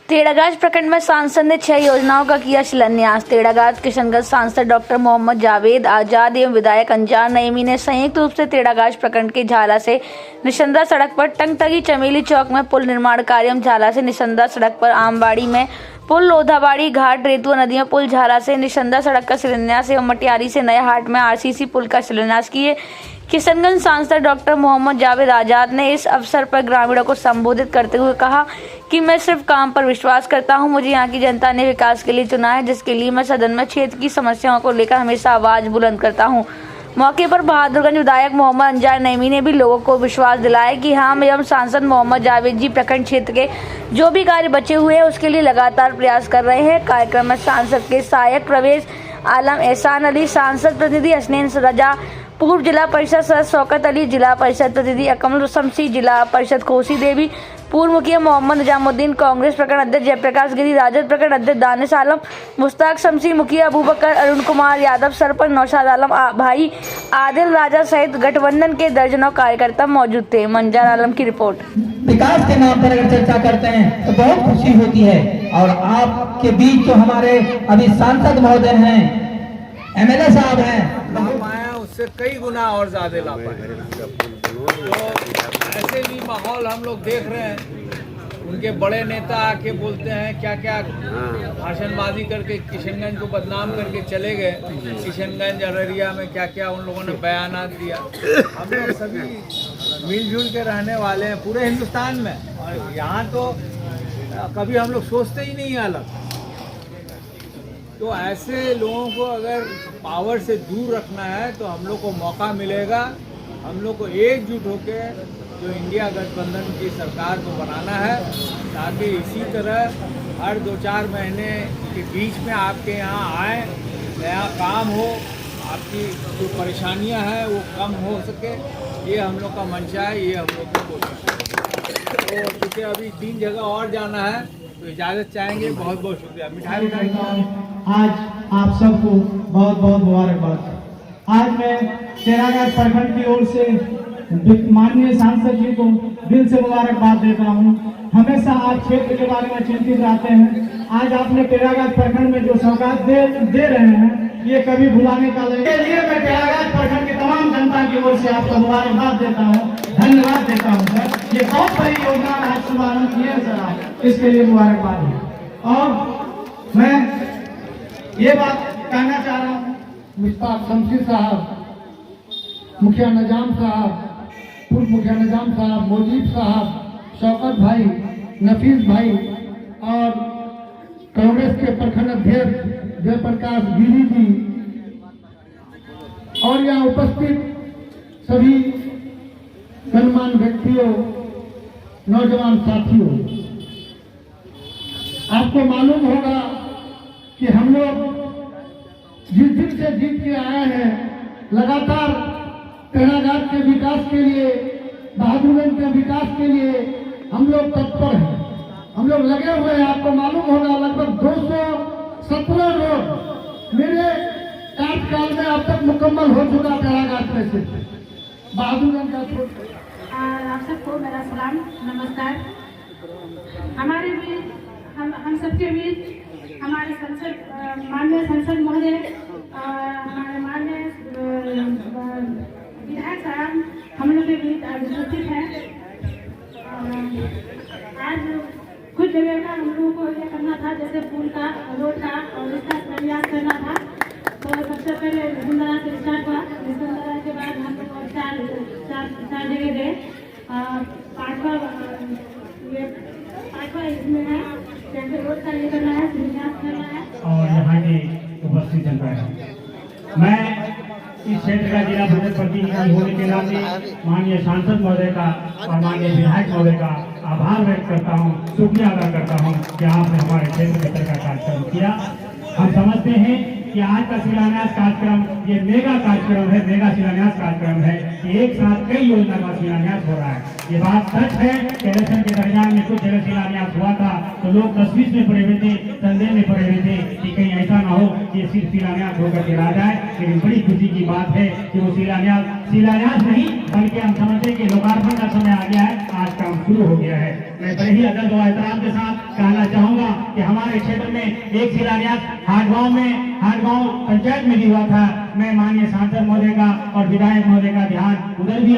तेड़ागाछ प्रखंड में सांसद ने 6 योजनाओं का किया शिलान्यास। तेड़ागाछ किशनगंज सांसद डॉक्टर मोहम्मद जावेद आजाद एवं विधायक अंजार नईमी ने संयुक्त रूप से तेड़ागाछ प्रखंड के झाला से निशंदा सड़क पर टंगतगी चमेली चौक में पुल निर्माण कार्य एवं झाला से निशंदा सड़क पर आमबाड़ी में पुल, लोधाबाड़ी घाट रेतुआ नदी में पुल, झाला से निशंदा सड़क का शिलान्यास एवं मटियारी से नया हाट में आरसीसी पुल का शिलान्यास किए। किशनगंज सांसद डॉक्टर मोहम्मद जावेद आजाद ने इस अवसर पर ग्रामीणों को संबोधित करते हुए कहा कि मैं सिर्फ काम पर विश्वास करता हूं। मुझे यहां की जनता ने विकास के लिए चुना है, जिसके लिए मैं सदन में क्षेत्र की समस्याओं को लेकर हमेशा आवाज बुलंद करता हूं। मौके पर बहादुरगंज विधायक मोहम्मद अंजार नईमी ने भी लोगों को विश्वास दिलाया कि हम एवं सांसद मोहम्मद जावेद जी प्रखंड क्षेत्र के जो भी कार्य बचे हुए हैं उसके लिए लगातार प्रयास कर रहे हैं। कार्यक्रम में सांसद के सहायक प्रवेश आलम, एहसान अली, सांसद प्रतिनिधि हसनैन रजा, पूर्व जिला परिषद सदस्य शौकत अली, जिला परिषद प्रतिनिधि अकमल शमसी, जिला परिषद कोसी देवी, पूर्व मुखिया मोहम्मद निजामुद्दीन, कांग्रेस प्रखंड अध्यक्ष जयप्रकाश गिरी, राजद प्रखंड अध्यक्ष दानिश आलम, मुश्ताक शमसी, मुखिया अबूबकर, अरुण कुमार यादव, सरपंच नौशाद आलम, भाई आदिल राजा सहित गठबंधन के दर्जनों कार्यकर्ता मौजूद थे। मंजार आलम की रिपोर्ट। विकास के नाम पर अगर चर्चा करते हैं तो बहुत खुशी होती है। और आपके बीच जो हमारे अभी सांसद महोदय हैं, एमएलए साहब हैं, उससे कई गुना और ज्यादा ला पाए। तो ऐसे भी माहौल हम लोग देख रहे हैं। उनके बड़े नेता आके बोलते हैं क्या क्या भाषणबाजी करके किशनगंज को बदनाम करके चले गए। किशनगंज अररिया में क्या क्या उन लोगों ने बयानात दिया। हम लोग सभी मिलजुल के रहने वाले हैं पूरे हिंदुस्तान में, और यहाँ तो कभी हम लोग सोचते ही नहीं अलग। तो ऐसे लोगों को अगर पावर से दूर रखना है तो हम लोग को मौका मिलेगा। हम लोग को एकजुट होकर जो इंडिया गठबंधन की सरकार को बनाना है, ताकि इसी तरह हर 2-4 महीने के बीच में आपके यहाँ आए, नया काम हो, आपकी जो परेशानियां हैं वो कम हो सके। ये हम लोग का मंशा है, ये हम लोग की कोशिश है। तो क्योंकि अभी 3 जगह और जाना है तो इजाज़त चाहेंगे। बहुत बहुत शुक्रिया। मिठाई आज आप सबको बहुत बहुत मुबारकबाद। आज मैं तेड़ागाछ प्रखंड की ओर से माननीय सांसद जी को दिल से मुबारकबाद देता हूं। हमेशा आप क्षेत्र के बारे में चिंतित रहते हैं। आज आपने तेड़ागाछ प्रखंड में जो सौगात दे रहे हैं, ये कभी भुलाने का नहीं। इसके लिए मैं तेड़ागाछ प्रखंड की तमाम जनता की ओर से आपको मुबारकबाद देता हूँ, धन्यवाद देता हूँ सर। ये बहुत बड़ी योजना आज शुभारंभ किए हैं सर, आप इसके लिए मुबारकबाद है। और मैं ये बात कहना चाह रहा हूँ, मुश्ताक शमसी साहब, मुखिया निजाम साहब, पूर्व मुखिया निजाम साहब, मोजीब साहब, शौकत भाई, नफीस भाई और कांग्रेस के प्रखंड अध्यक्ष जयप्रकाश गिरी जी और यहाँ उपस्थित सभी गणमान्य व्यक्तियों, नौजवान साथियों, आपको मालूम होगा कि हम लोग जिस दिन से जीत के आए हैं, लगातार तेड़ागाछ के विकास के लिए, बहादुरगंज के विकास के लिए हम लोग तत्पर हैं, हम लोग लगे हुए हैं। आपको मालूम होगा लगभग 217 रोड मेरे कार्यकाल में अब तक मुकम्मल हो चुका तेड़ागाछ में से। बहादुरगंज का आप सबको मेरा सलाम, नमस्कार। हमारे बीच हम सबके बीच हमारे संसद माननीय संसद महोदय, हमारे माननीय विधायक साहब हम लोग के बीच आज उपस्थित हैं। आज कुछ जगह का हम लोगों को ये करना था, जैसे पुल का, रोड का और इसका प्रयास करना था। तो सबसे पहले निशंदा से स्टार्ट हुआ। निशंदा के बाद हम लोग चार जगह गए। पांचवा इसमें है, जैसे रोड का ये करना है, विकास करना है। और यहाँ के उपस्थित जनता है, मैं इस क्षेत्र का जिला परिषद प्रतिनिधि होने के नाते माननीय सांसद महोदय का और माननीय विधायक महोदय का आभार व्यक्त करता हूँ, शुक्रिया अदा करता हूँ कि आपने हमारे क्षेत्र के तरह का कार्यक्रम किया। हम समझते हैं कि आज का शिलान्यास कार्यक्रम ये मेगा कार्यक्रम है, मेगा शिलान्यास कार्यक्रम है कि एक साथ कई योजना का शिलान्यास हो रहा है। ये बात सच है कि इलेक्शन के दरमियान में कुछ जगह शिलान्यास हुआ था तो लोग तशवीश में पड़े हुए थे, संदेह में पड़े हुए थे कि कहीं ऐसा ना हो कि सिर्फ शिलान्यास होकर चला जाए। लेकिन बड़ी खुशी की बात है कि वो शिलान्यास नहीं बल्कि हम समझते कि लोकार्पण का समय आ गया है, आज काम शुरू हो गया है। मैं बड़े ही अदब और एहतराम के साथ कहना चाहूँगा कि हमारे क्षेत्र में एक शिलान्यास हाटगांव पंचायत में भी हुआ था। मैं माननीय सांसद महोदय का और विधायक महोदय का ध्यान उधर भी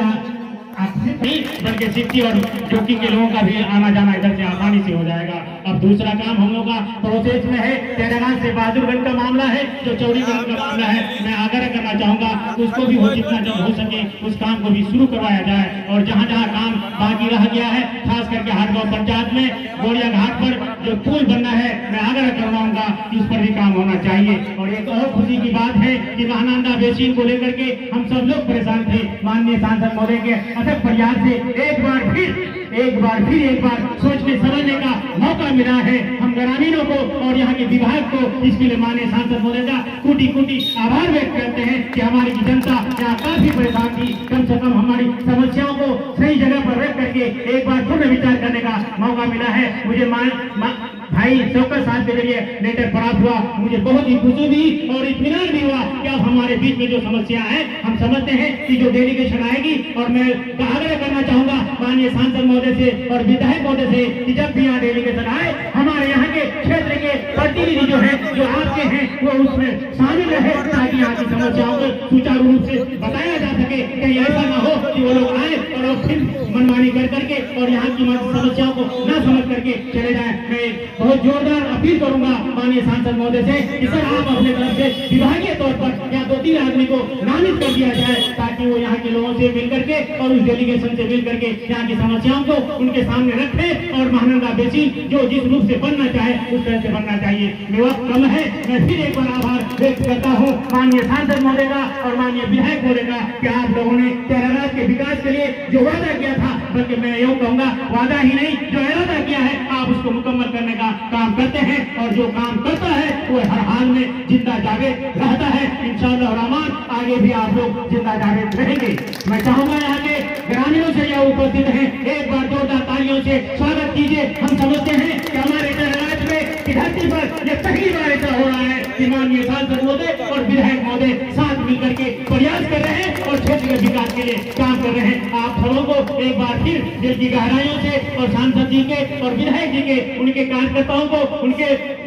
बल्कि सिक्की और चौकी के लोगों का भी आना जाना इधर से आसानी से हो जाएगा। अब दूसरा काम हम लोग का प्रोसेस में है, तेरागांव से बहादुरगंज का मामला है, जो चौड़ीगंज का मामला है, मैं आग्रह करना चाहूंगा उसको भी हो जितना जल्द हो सके उस काम को भी शुरू करवाया जाए। और जहाँ जहाँ काम बाकी रह गया है, खास करके हाटगांव पंचायत में गोड़िया घाट पर जो पुल बनना है, मैं आग्रह करवाऊंगा इस पर भी काम होना चाहिए। और एक और खुशी की बात है कि महानंदा बेसिन को लेकर के हम सब लोग परेशान थे। माननीय सांसद महोदय के अथक प्रयास से एक बार फिर सोचने समझने का मौका मिला है। हम ग्रामीणों को और यहाँ के विभाग को इसके लिए माननीय सांसद महोदय का कोटि आभार व्यक्त करते हैं कि हमारी जनता यहाँ काफी परेशान थी। कम से कम हमारी समस्याओं को सही जगह पर रख करके एक बार पुनः विचार करने का मौका मिला है। मुझे भाई शौकत साहब के जरिए लेटर प्राप्त हुआ, मुझे बहुत ही खुशी हुई और इत्मीनान भी हुआ कि अब हमारे बीच में जो समस्या है हम समझते हैं कि जो डेलीगेशन आएगी। और मैं आग्रह करना चाहूंगा माननीय सांसद महोदय से और विधायक महोदय से कि जब भी यहाँ डेलीगेशन आए हमारे यहाँ के क्षेत्र के प्रतिनिधि जो है, जो आपके हैं, वो उसमें शामिल रहे ताकि यहाँ की समस्याओं को सुचारू रूप से बताया जा सके। कहीं ऐसा ना हो कि वो लोग आए और फिर मनमानी कर करके और यहाँ की समस्याओं को न समझ करके चले जाए। मैं बहुत जोरदार अपील करूंगा माननीय सांसद महोदय से कि सर आप अपने तरफ से विभागीय तौर पर या 2-3 आदमी को नामित कर दिया जाए ताकि वो यहाँ के लोगों से मिल करके और उस डेलीगेशन से मिल करके यहाँ की समस्याओं को उनके सामने रखे और महानंदा बेसिन जो जिस रूप से बनना चाहे उस तरह से बनना चाहिए। मेरा वक्त कम है, मैं फिर एक बार आभार व्यक्त करता हूँ माननीय सांसद महोदय का और माननीय विधायक महोदय का कि आप लोगों ने तेरागांव के विकास के लिए जो वादा किया था, बल्कि मैं यूँ कहूँगा वादा ही नहीं, जो इरादा किया है आप उसको मुकम्मल करने का काम करते हैं। और जो काम करता है वो हर हाल में जिंदा जावेद रहता है। इंशाअल्लाह रहमान आगे भी आप लोग जिंदा जावेद रहेंगे। मैं चाहूंगा यहाँ के ग्रामीणों से यह उपस्थित हैं, एक बार जोरदार तालियों से स्वागत कीजिए। हम समझते हैं कि हमारे राज्य में की धरती पर यह पहली बार ऐसा हो रहा है कि माननीय सांसद महोदय और विधायक महोदय साथ मिलकर के प्रयास कर रहे हैं और क्षेत्र के विकास के लिए काम कर रहे हैं। आप सबों को एक बार फिर दिल की गहराइयों से और सांसद जी के और विधायक जी के, उनके कार्यकर्ताओं को,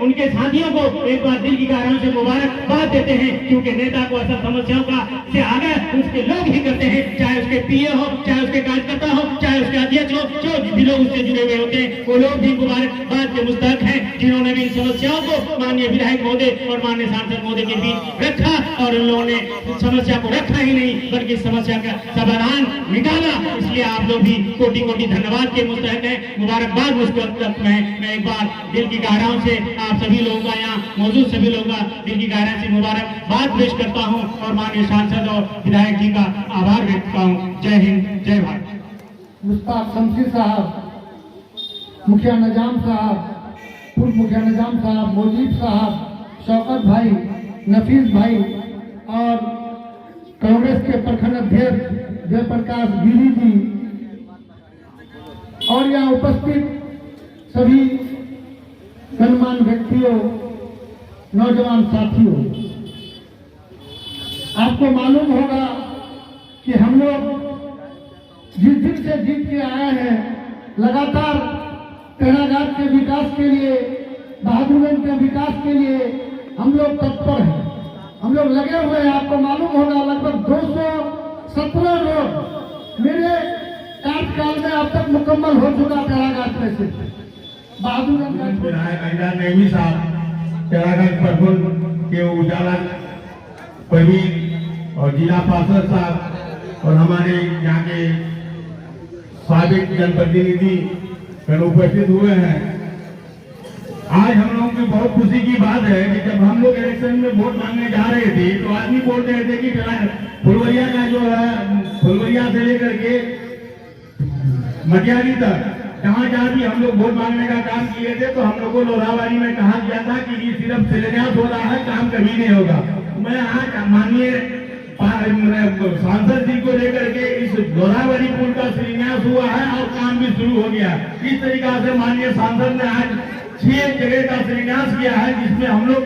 उनके साथियों को एक बार दिल की गहराइयों से मुबारकबाद देते हैं, क्योंकि नेता को असल समस्याओं का से आगे उसके लोग ही करते हैं, चाहे उसके पीए हो, चाहे उसके कार्यकर्ता हो, चाहे उसके अध्यक्ष हो, जो भी लोग उससे जुड़े हुए होते हैं वो लोग भी मुबारकबाद के मुस्तहक हैं जिन्होंने भी इन समस्याओं को माननीय विधायक महोदय और माननीय सांसद महोदय के बीच रखा। और उन लोगों ने समस्या को रखा ही नहीं बल्कि समस्या का समाधान निकाला। इसलिए आप लोग भी कोटि धन्यवाद के मुस्तहक हैं, मुबारकबाद मुस्तहक मैं एक बार दिल की गहराइयों से आप सभी लोगों का, यहाँ मौजूद सभी लोगों का दिल की गहराई से मुबारकबाद पेश करता हूँ और माननीय सांसद और विधायक जी का आभार व्यक्त करता हूँ। जय हिंद, जय भारत। मुश्ताक शमशी साहब, मुखिया निजाम साहब, पूर्व मुखिया निजाम साहब, मुजीब साहब, शौकत भाई, नफीस भाई और कांग्रेस के प्रखंड अध्यक्ष जयप्रकाश गिरी जी और यहाँ उपस्थित सभी गणमान्य व्यक्तियों, नौजवान साथियों, आपको मालूम होगा कि हम लोग जिस दिन से जीत के आए हैं लगातार तेरागांव के विकास के लिए, बहादुरगंज के विकास के लिए हम लोग तत्पर हैं, हम लोग लगे हुए हैं। आपको मालूम होगा लगभग 217 रोड मेरे कार्यकाल में अब तक मुकम्मल हो चुका तेरागांव में से। बहादुरगंज नेमी साहब, तेरागांव प्रखंड के उजाला प्रवीण और जिला पार्षद साहब और हमारे यहाँ के साबिक जनप्रतिनिधि उपस्थित हुए हैं। आज हम लोगों की बहुत खुशी की बात है कि जब हम लोग इलेक्शन में वोट मांगने जा रहे थे तो आदमी बोल रहे थे कि फुलवरिया का जो है, फुलवरिया से लेकर के मटियारी तक जहाँ जहाँ भी हम लोग वोट मांगने का काम किए थे तो हम लोगों को लोधावारी में कहा गया था कि ये सिर्फ शिलान्यास हो रहा है, काम कभी नहीं होगा। मैं आज माननीय सांसद जी को लेकर के इस लोधावारी पुल का शिलान्यास हुआ है और काम भी शुरू हो गया। इस तरीका से माननीय सांसद ने आज 6 जगह का शिलान्यास किया है, जिसमें हम लोग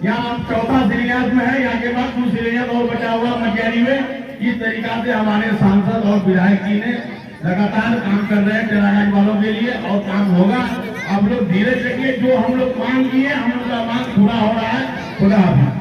यहाँ चौथा शिलान्यास में है, यहाँ के बाद कुछ शिलान्यास और बचा हुआ मटियारी में। इस तरीका से हमारे सांसद और विधायक जी ने लगातार काम कर रहे हैं तेरागांव वालों के लिए और काम होगा। आप लोग धीरज रखिए, जो हम लोग मांग किए हम लोग का मांग पूरा हो रहा है। खुदा हाफिज।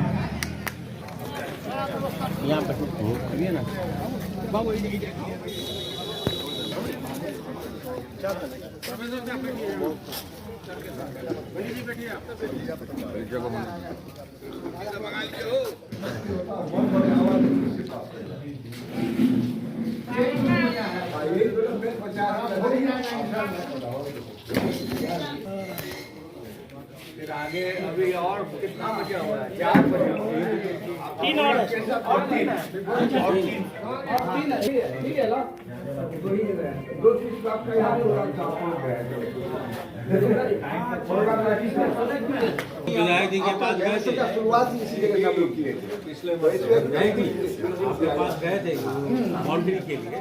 फिर आगे अभी और कितना बचा हुआ है? 4 बचा हुआ है। 3 और 3 ठीक है ना? दो चीज आपका यहाँ विधायक जी के पास गए थे, शुरुआत ही इसी जगह से हम लोग किए थे। पिछले वर्ष गए थे, आपके पास गए थे बाउंड्री के लिए।